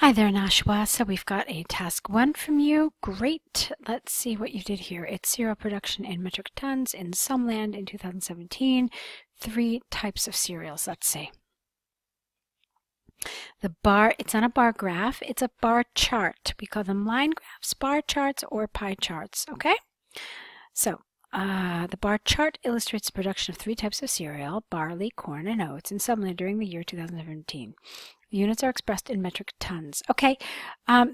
Hi there, Nashwa. So we've got a task 1 from you. Great. Let's see what you did here. It's cereal production in metric tons in some land in 2017. 3 types of cereals, let's see. The bar, it's on a bar graph. It's a bar chart. We call them line graphs, bar charts, or pie charts, okay? So the bar chart illustrates the production of 3 types of cereal, barley, corn, and oats, in some land during the year 2017. The units are expressed in metric tons. Okay,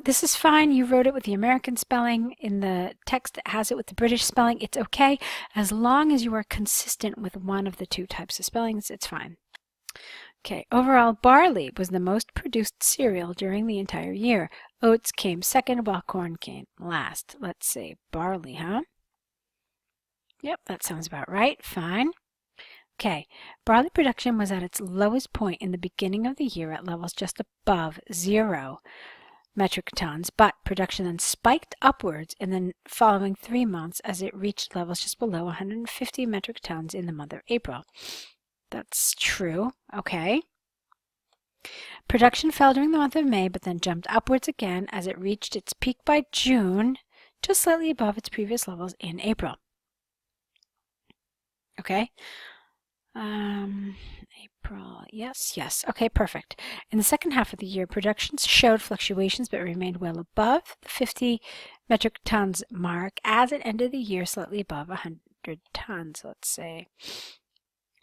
this is fine. You wrote it with the American spelling. In the text, it has it with the British spelling. It's okay. As long as you are consistent with one of the 2 types of spellings, it's fine. Okay, overall, barley was the most produced cereal during the entire year. Oats came second, while corn came last. Let's see, barley, huh? Yep, that sounds about right. Fine. Okay, barley production was at its lowest point in the beginning of the year at levels just above 0 metric tons, but production then spiked upwards in the following 3 months as it reached levels just below 150 metric tons in the month of April. That's true. Okay. Production fell during the month of May, but then jumped upwards again as it reached its peak by June, just slightly above its previous levels in April. Okay. April, yes. Okay, perfect. In the second half of the year, production showed fluctuations but remained well above the 50 metric tons mark as it ended the year slightly above 100 tons, let's say.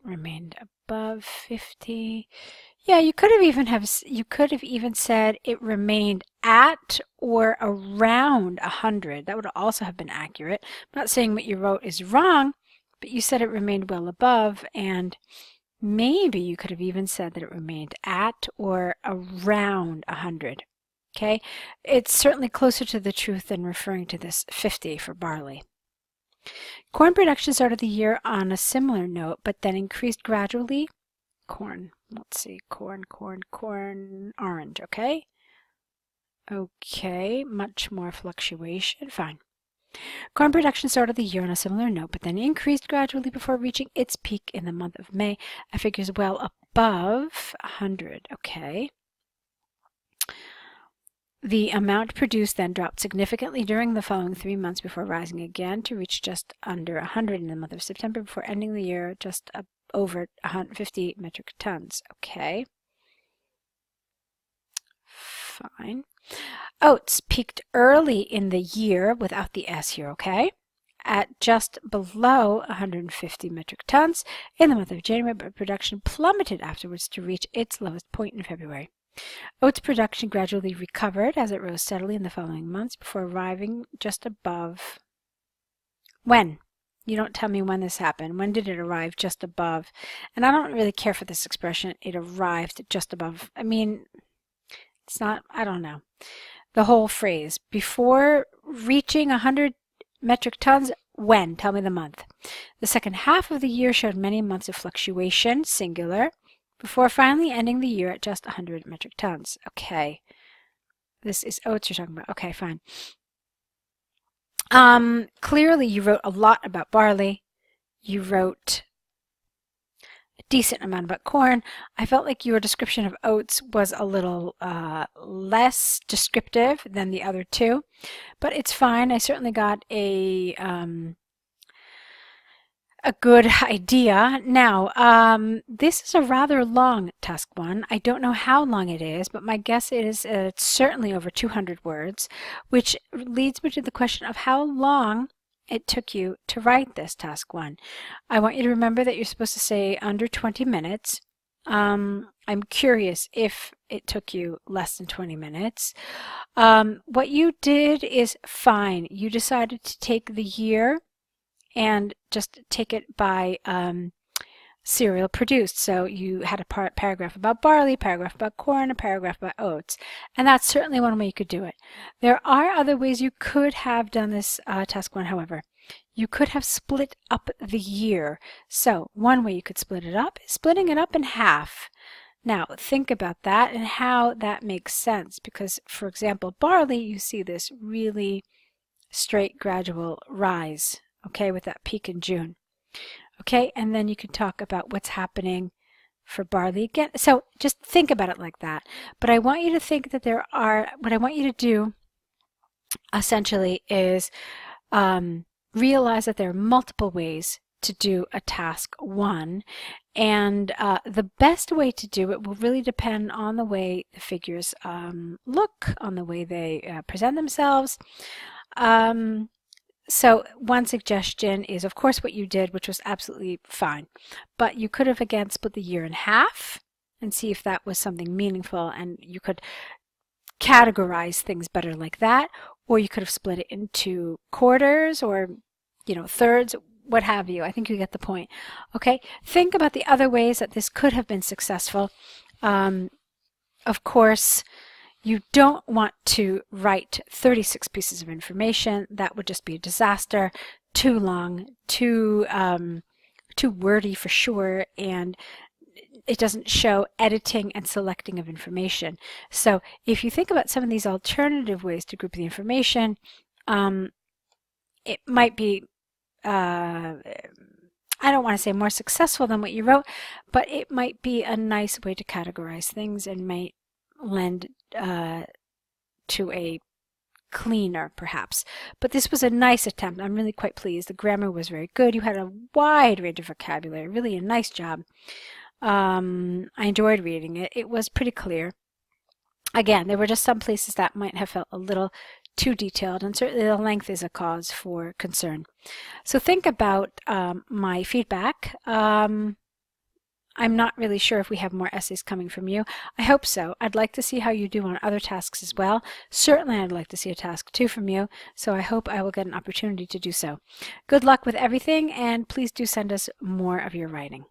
Remained above 50. Yeah, you could have even said it remained at or around 100. That would also have been accurate. I'm not saying what you wrote is wrong, but you said it remained well above, and maybe you could have even said that it remained at or around 100. Okay? It's certainly closer to the truth than referring to this 50 for barley. Corn production started the year on a similar note, but then increased gradually. Corn. Let's see. Corn, orange. Okay? Okay. Much more fluctuation. Fine. Corn production started the year on a similar note, but then increased gradually before reaching its peak in the month of May at figures well above 100. Okay. The amount produced then dropped significantly during the following 3 months before rising again to reach just under 100 in the month of September before ending the year just over 150 metric tons. Okay. Fine. Oats peaked early in the year, without the S here, okay, at just below 150 metric tons in the month of January, but production plummeted afterwards to reach its lowest point in February. Oats production gradually recovered as it rose steadily in the following months before arriving just above. When? You don't tell me when this happened. When did it arrive just above? And I don't really care for this expression, it arrived just above. I mean, it's not, I don't know. The whole phrase, before reaching 100 metric tons, when? Tell me the month. The second half of the year showed many months of fluctuation, singular, before finally ending the year at just 100 metric tons. Okay. This is oats you're talking about. Okay, fine. Clearly you wrote a lot about barley. You wrote a decent amount about corn. I felt like your description of oats was a little less descriptive than the other 2, but it's fine. I certainly got a good idea. Now, this is a rather long task 1. I don't know how long it is, but my guess is it's certainly over 200 words, which leads me to the question of how long it took you to write this task 1. I want you to remember that you're supposed to say under 20 minutes. I'm curious if it took you less than 20 minutes. What you did is fine. You decided to take the year and just take it by cereal produced. So you had a paragraph about barley, paragraph about corn, a paragraph about oats. And that's certainly one way you could do it. There are other ways you could have done this task 1, however. You could have split up the year. So one way you could split it up is splitting it up in half. Now think about that and how that makes sense, because for example, barley, you see this really straight gradual rise, okay, with that peak in June. Okay, and then you can talk about what's happening for barley again. So just think about it like that. But I want you to think that what I want you to do essentially is realize that there are multiple ways to do a task one, and the best way to do it will really depend on the way the figures look, on the way they present themselves. So one suggestion is, of course, what you did, which was absolutely fine, but you could have again split the year in half and see if that was something meaningful, and you could categorize things better like that, or you could have split it into quarters or thirds, what have you. I think you get the point. Okay, think about the other ways that this could have been successful. Of course, you don't want to write 36 pieces of information. That would just be a disaster. Too long, too wordy for sure, and it doesn't show editing and selecting of information. So if you think about some of these alternative ways to group the information, it might be, I don't want to say more successful than what you wrote, but it might be a nice way to categorize things and might lend to a cleaner, perhaps. But this was a nice attempt. I'm really quite pleased. The grammar was very good. You had a wide range of vocabulary. Really a nice job. I enjoyed reading it. It was pretty clear. Again, there were just some places that might have felt a little too detailed, and certainly the length is a cause for concern. So think about my feedback. I'm not really sure if we have more essays coming from you. I hope so. I'd like to see how you do on other tasks as well. Certainly I'd like to see a task 2 from you, so I hope I will get an opportunity to do so. Good luck with everything, and please do send us more of your writing.